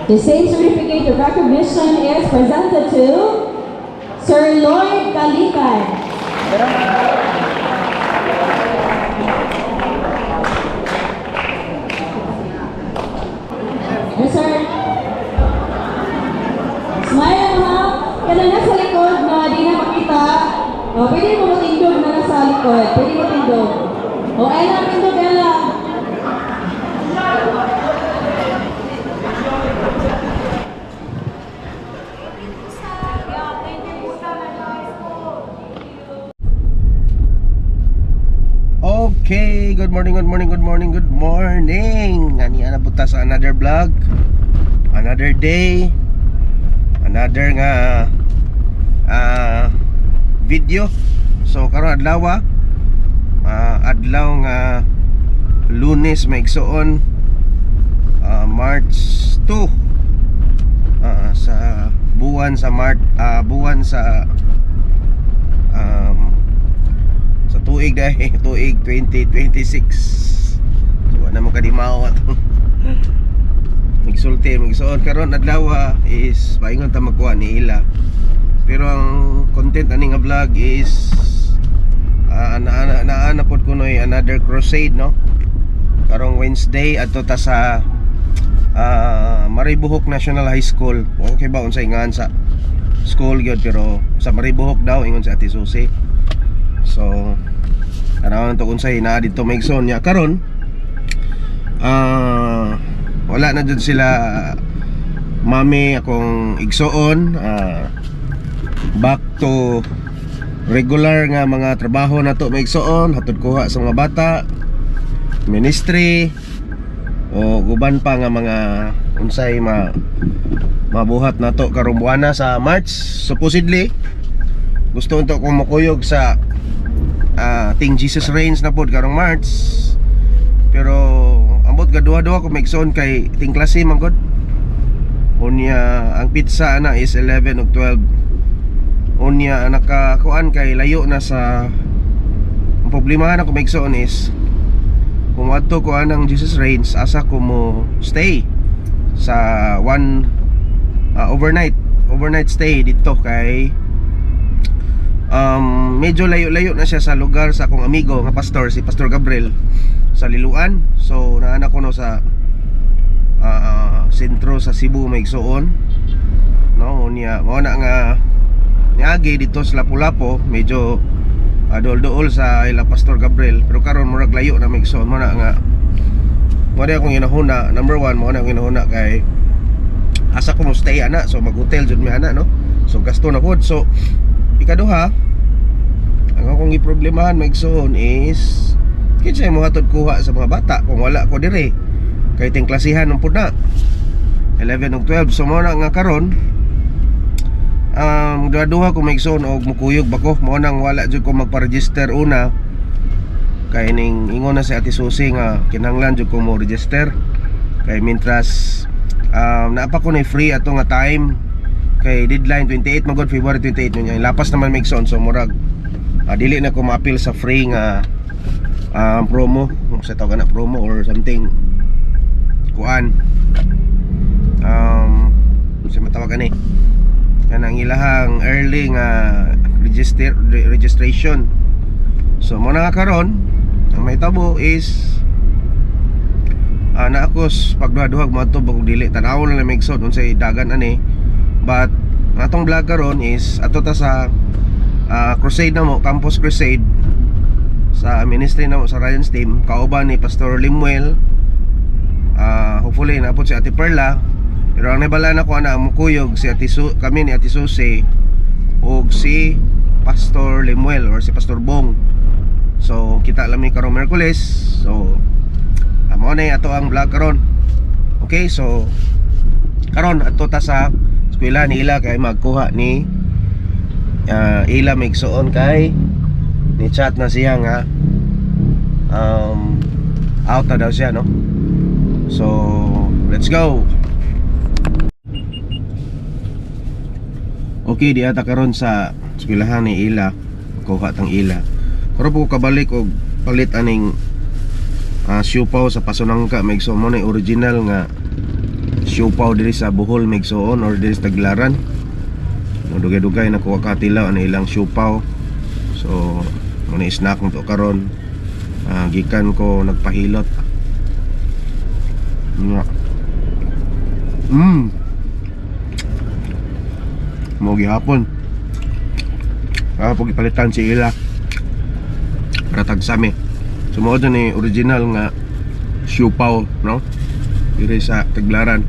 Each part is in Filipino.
The same certificate of recognition is presented to Sir Lloyd Calican. Yes, sir. Smile ha. Kailan na sa likod na di na makita. Pwede mo matindog na nasa likod. Pwede mo tindog. Ella, tindog, Ella. Okay, good morning. Ani ana buta sa another vlog. Another day. Another nga video. So karon adlaw nga Lunes maigsoon, March 2, sa buwan sa tuig dahil tuig 2026. So wala mo kadimaw ato. Migsoon karon adlaw is paingon ta magkuha ni ila. Pero ang content ani nga vlog is naana pod kunoy another crusade, no? Karong Wednesday adto ta sa Maribohok National High School. Okay ba unsay ngan sa school gyud, pero sa Maribohok daw ingon sa Ate Susi. So around to unsay na dito maigsoon nya karon. Wala na dyan sila mami akong igsoon. Back to regular nga mga trabaho na to maigsoon, hatod kuha sa mga bata, ministry o guban pa nga mga unsay mabuhat na to karong buwana sa March. Supposedly gusto unto kong makuyog sa Ting Jesus Reigns na pod karong March, pero ambot gaduha-duha ko maigsoon kay ting klase man god. Unya ang pizza na is 11 ug 12. Unya nakakuan kay layo na sa. Ang problema na ko maigsoon is kung adto ko anang Jesus Reigns, asa ko mo stay sa overnight stay dito kay medyo layo-layo na siya sa lugar sa akong amigo nga pastor, si Pastor Gabriel sa Liloan. So naana ko no sa sentro sa Cebu maigsoon, no? Unya mo na nga niagi dito sa Lapu-Lapu, medyo dool-dool sa ila Pastor Gabriel, pero karon murag layo na maigsoon. Mo na nga mo na akong ginahuna. Number 1 mo na akong ginahuna kay asa ko mo stay ana, so mag-hotel jud mi ana, no? So gasto na pod. So ikaduha, ang akong giproblemahan maigsoon is kinsay mo hatod kuha sa mga bata kung wala ko dire, kay ting klasihan ng pud na 11 ug 12. So mo na nga karon duha-duha ko maigsoon og mukuyog ba ko. Mo nang wala jud ko magpa-register una, kay ning ingon na si Ate Susi nga kinahanglan jud ko mo register kay mintras naapa ko na free ato nga time kay deadline 28 magod, February 28 nya lapas naman maigsoon. So murag dili na ko ma-appeal sa free nga promo, sa tawag na promo or something kuan sa matawag ni kanang ilahang early nga registration. So mo na nga karon ang may tabo is na ako pagduha-duha mo ato bag dili tan-awon na maigsoon unsay dagan ani. But atong vlog karon is ato ta sa crusade na mo, campus crusade sa ministry na mo sa Ryan's team, kauban ni Pastor Limuel. Hopefully naapod si Ate Perla, pero ang nabala na ko ana mukuyog si kami ni Ate Susi ug si Pastor Limuel or si Pastor Bong. So kita lami karong Miyerkules. So amo na ato ang vlog karon. Okay, so karon ato ta sa eskwela ni ila kay magkuha ni ila maigsoon kay ni chat na siya nga out na daw siya, no? So let's go. Okay, di ata karon sa eskwelahan ni ila kuha tang ila. Pero po kabalik og palit aning siupaw sa pasunangka maigsoon mo na original nga siopaw diri sa Bohol Migsoon or diri sa Taglaran. Dugay-dugay na kuha katilaw ang ilang siopaw. So muna snack mo to karon. Gikan ko nagpahilot. Mo gihapon. Pag ipalitan si ila para tagsami. Sumuod na ni original nga siopaw, no? Diri sa Taglaran.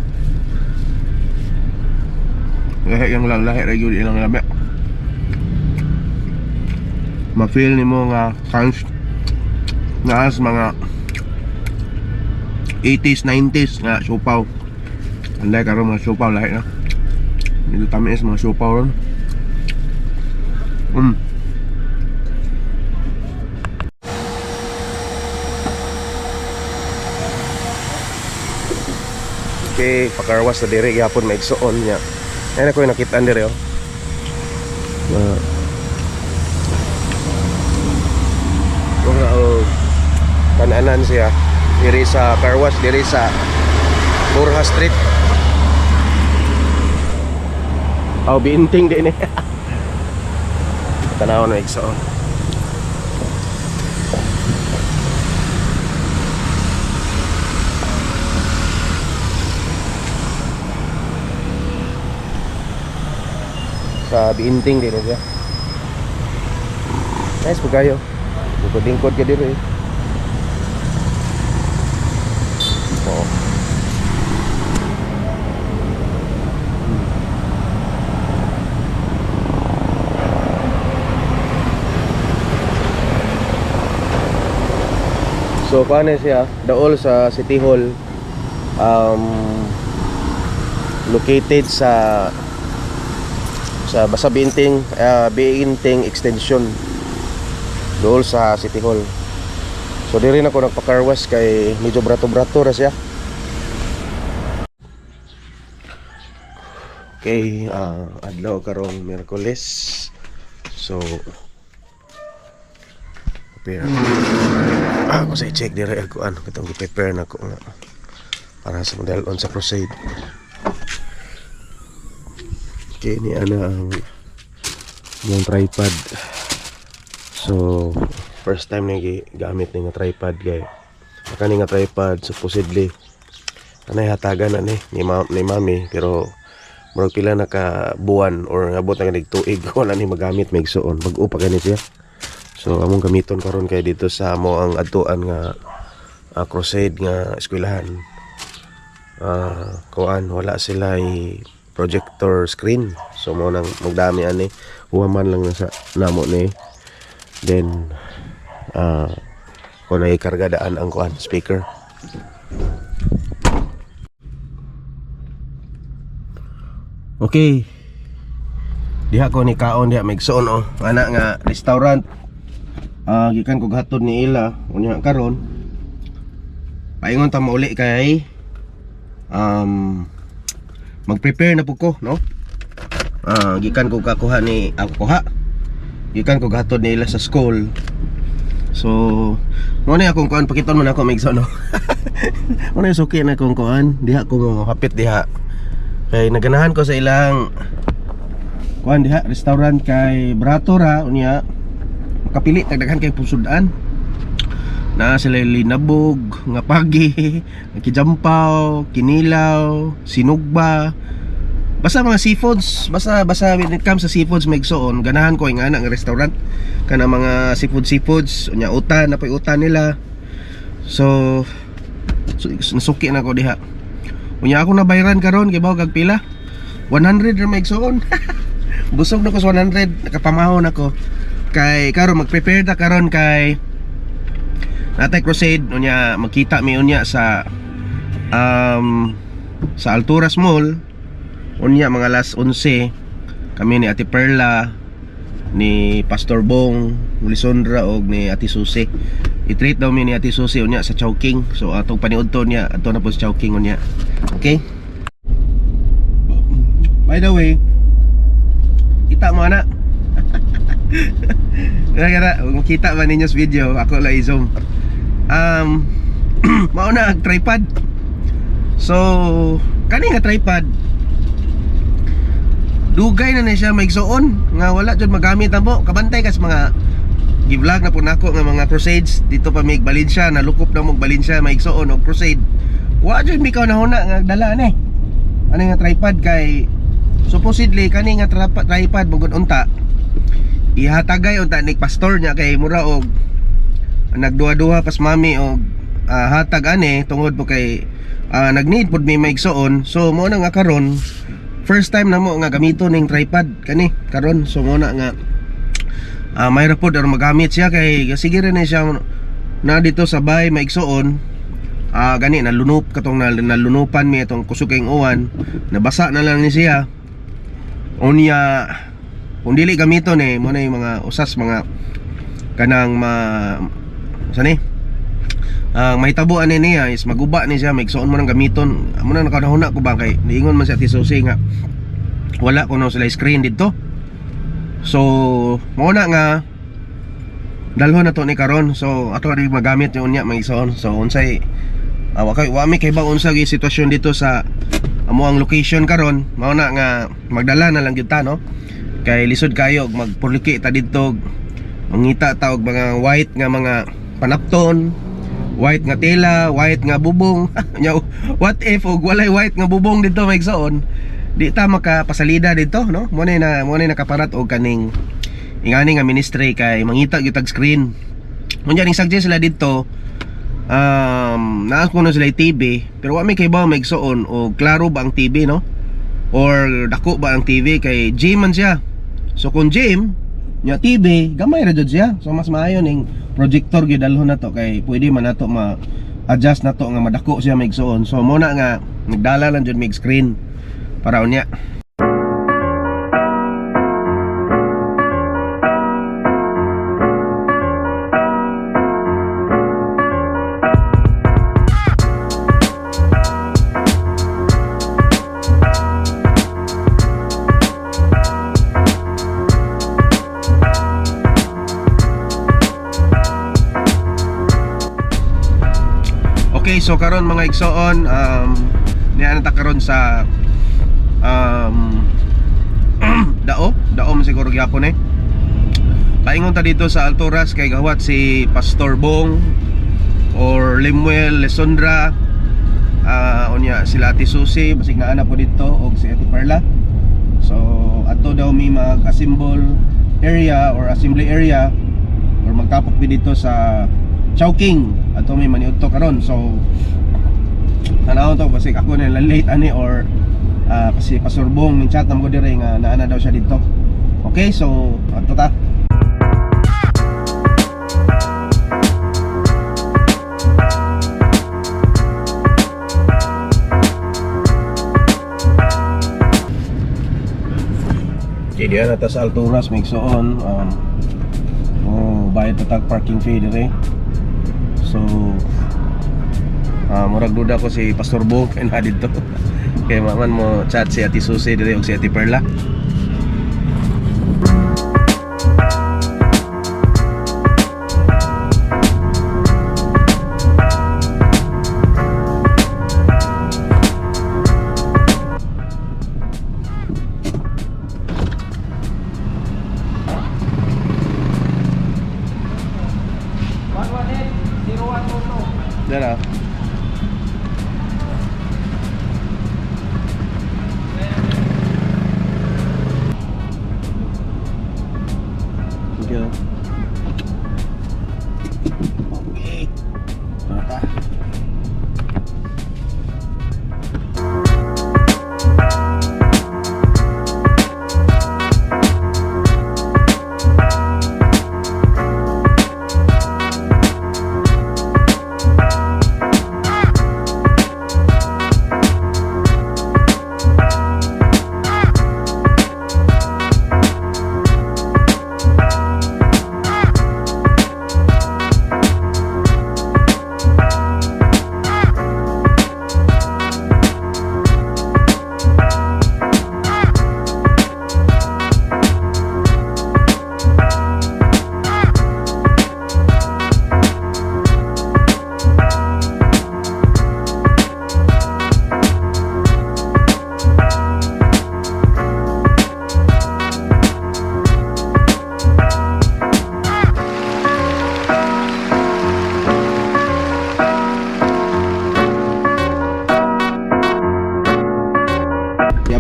Lahi yung lang, lahi rin yun ilang lami. Ma-feel ni mo nga sounds nga as mga 80s, 90s nga siopaw. Anday karon mga siopaw lahi na. Dito tamis mga siopaw ron. Okay, pakarwas na diri yapon maigsuon niya. Ayan ako yung nakitaan diri oh. Mga kananan siya diri sa carwash diri sa Burha Street. Binting din eh. Tanaw na igsuon. Sa Binting din siya. Nice po kayo. Bukod-lingkod ka dito eh. Oh. So paano siya? Daol sa City Hall. Located sa Basa Binting, Binting Extension dool sa City Hall. So diri na ko nagpa-carwash kay medyo brato-brato ra siya. Okay, adlaw karong Miyerkules. So prepare ako sa check diri ako katong prepare na ko nga para sa model on sa Crusade. Okay, ni ana ang yung tripod. So first time na gamit ni nga tripod kay kani nga tripod supposedly anay hatagan na ni mami pero murag pila na ka buwan or abot na nagtuig wala ni magamit maigsuon bag-o pa gani siya. So among gamiton karon kay dito sa amo ang adtuan nga Crusade nga eskwelahan. Kuan wala sila projector screen. So mo nang magdami ani huwaman lang na sa namo ni. Then kung ay kargadaan ang kuan speaker. Okay. Diha ko ni kaon diha migsuon oh. Ana nga restaurant. Gikan ko hatod ni ila unya karon. Paingon ta mauli kay mag-prepare na po ko, no? Gikan ko kakuha ni ako kuha. Gikan ko gatod nila sa school. So, mo na akong kuan pakiton man ako migso no. Mo na suki na akong kuan, diha ko hapit diha. Kay naganahan ko sa ilang kuan diha restaurant kay Bratora unya. Makapili tagdaghan kay pusudan. Na sila linabog, nga pagi, kijampaw, kinilaw, sinugba. Basta mga seafoods, basta when it comes sa seafoods maigsoon, ganahan ko nga nga restaurant kana mga seafoods, unya utan na pay utan nila. So nasuki na ko diha. Unya ako nabayaran karon kay bawo kag pila? 100 ra maigsoon. Busog na ko sa 100, nakapamahon ako. Kay karon mag-prepare ta karon kay natay Crusade unya magkita mi unya sa Alturas Mall unya mga alas 11 kami ni Ate Perla ni Pastor Bong Lisondra og ni Ate Susi i-treat daw mi ni Ate Susi unya sa Chowking. So atong paniudto niya ato na po sa Chowking unya. Okay, by the way kita mo ana kaya makita man ninyo sa video ako la i-zoom. Mauna ang tripod. So kani nga tripod dugay na siya maigsuon nga wala jud magamit amo. Kabantay kas mga gi-vlog na po nako nga mga crusades dito pa mig Valencia, nalukop na mo Valencia maigsuon og crusade. Wa jud mi ka nahuna nga dala ani. Ano nga tripod kay supposedly kani nga tripod bugod unta ihatagay unta ni pastor niya kay mura og nagduha-duha pas mami og hatag ani tungod po kay nag-need pud may maigsuon. So mo na nga karon first time na mo nga gamito ning tripod kani karon. So mo na nga may rapod or magamit siya kay sige rin siya na dito sa bahay maigsuon. Gani nalunop katong nalunupan mi itong kusog kayong uwan, nabasa na lang ni siya. Unya kung dili gamiton mo na yung mga usas mga kanang sani may tabuan niya is maguba ni siya maigsuon mo nang gamiton. Amo na nakadahuna ko ba kay niingon man si Ate Susi nga wala ko no sila screen dito. So mo na nga dalhon na to ni karon. So ato rin magamit yung unya maigsuon. So unsay wa mi kay ba unsa gi sitwasyon dito sa amo ang location karon. Mao na nga magdala na lang gyud ta no. Kay lisod kayo magpurliki ta didto. Mangita ta og mga white nga mga panapton, white nga tela, white nga bubong. What if og walay white nga bubong dito maigsuon? Di ta makapasalida dito no. Mo na nakaparat og kaning ingani nga ministry kay mangita gyud tag screen. Unya ning suggest sila dito naa ko na sila TV pero wa may kay ba maigsuon o klaro ba ang TV no or dako ba ang TV kay gym man siya. So kung gym nya TV gamay ra jud siya. So mas maayo ning projector gyud dalhon na to kay pwede man nato ma-adjust nato nga madako siya maigsuon. So mo na nga nagdala lang jud mig screen para unya. Okay, so karon mga igsoon niya ta karon sa dao man siguro gyapon paingon ta dito sa Alturas kay gawat si Pastor Bong or Lemuel Lesondra unya sila Ate Susi basig naa na po dito og si Ate Perla. So ato daw mi mag-assemble area or assembly area or magtapok bi dito sa Chowking ato may maniud to karon. So tanaw to basig ako na late ani or kasi Pastor Bong ning chat nam ko dire nga naana daw siya dito. Okay, so ato ta. Jadi ana ta sa Alturas migsuon bayad patag parking fee dire. So murag duda ko si Pastor Bong kay na dito. Kay man mo chat si Ate Susi dire og si Ate Perla. Dara.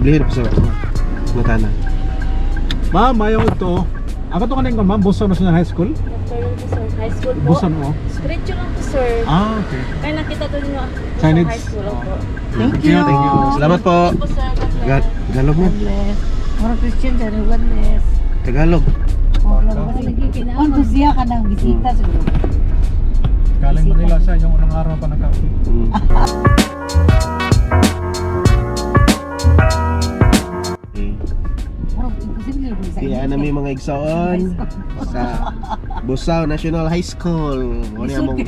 Lihir sa matana. Ma'am, mayo ito. Ako to kanina ma'am, Busan National High School. High school po. Busan mo. Diretso lang po, sir. Ah, okay. Kaya nakita doon yung Signage. high school po. Thank you. Thank you. Salamat po. Po, sir. God bless. Tagalog mo. Mga Christian, sir. God bless. Tagalog. Ano siya ka ng bisita siguro? Galing Manila siya, yung unang araw pa nagkapi. Mm. Kaya na may mga igsoon sa Busaw National High School. Mo ni among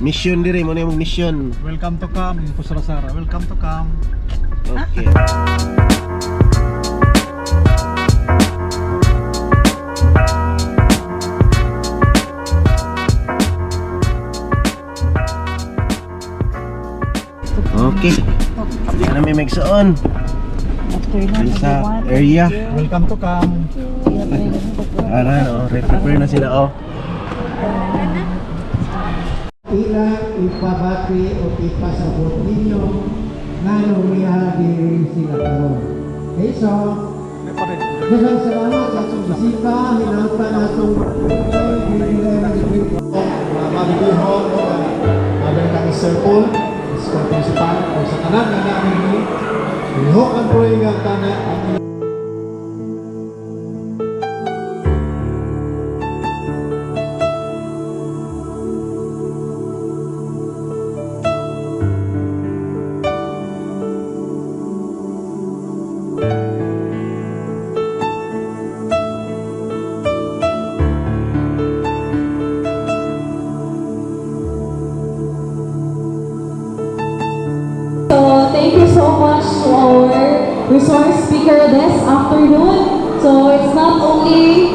mission diri, mo ni among mission. Welcome to Cam, in Pusarasara. Welcome to Cam. Okay. Okay. Kaya na may igsoon sa area. Welcome to Cam. Prepare na sila oh. Ila ipabati o ipasabot ninyo na lumiha diri sila karon. Okay, so daghang salamat sa atong bisita, hinangpan natong mabibihon o mabalik ang circle sa principal o sa tanan na namin ni ihok ang proyeng ang tanan ang So thank you so much to our resource speaker this afternoon. So it's not only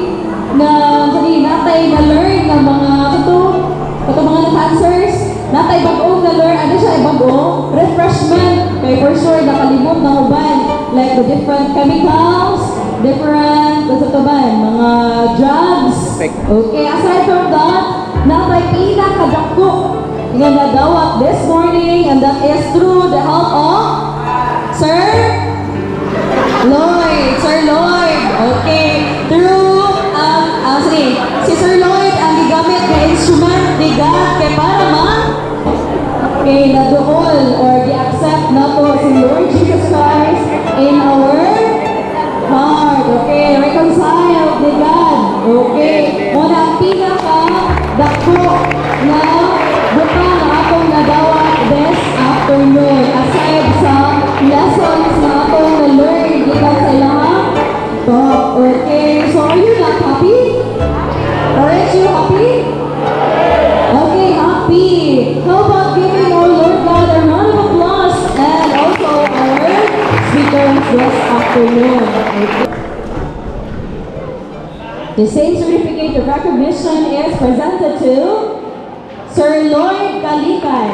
na natay na learn ng mga mga answers, natay bagong na learn, ano siya bago, refreshment, kay for sure nakalimot na uban, like the different chemicals, different, mga drugs. Okay, aside from that, natay pinakadako nga nadawat this morning, and that is through the help of Sir Lloyd. Sir Lloyd. Okay. Through, si Sir Lloyd ang gigamit na instrument ni God kay para okay, naduol or di-accept na to si Lord Jesus Christ in our heart. Okay, reconciled ni God. Okay. Muna ang pinaka-dako na butang na akong nadawat this afternoon. Aside sa lessons na akong na-learn gikan sa ilang talk. Okay, so are you not happy? Aren't you happy? Okay, happy. How about giving our Lord God a round of applause and also our speakers this afternoon. Okay. The same certificate of recognition is presented to Sir Lloyd Kalikan.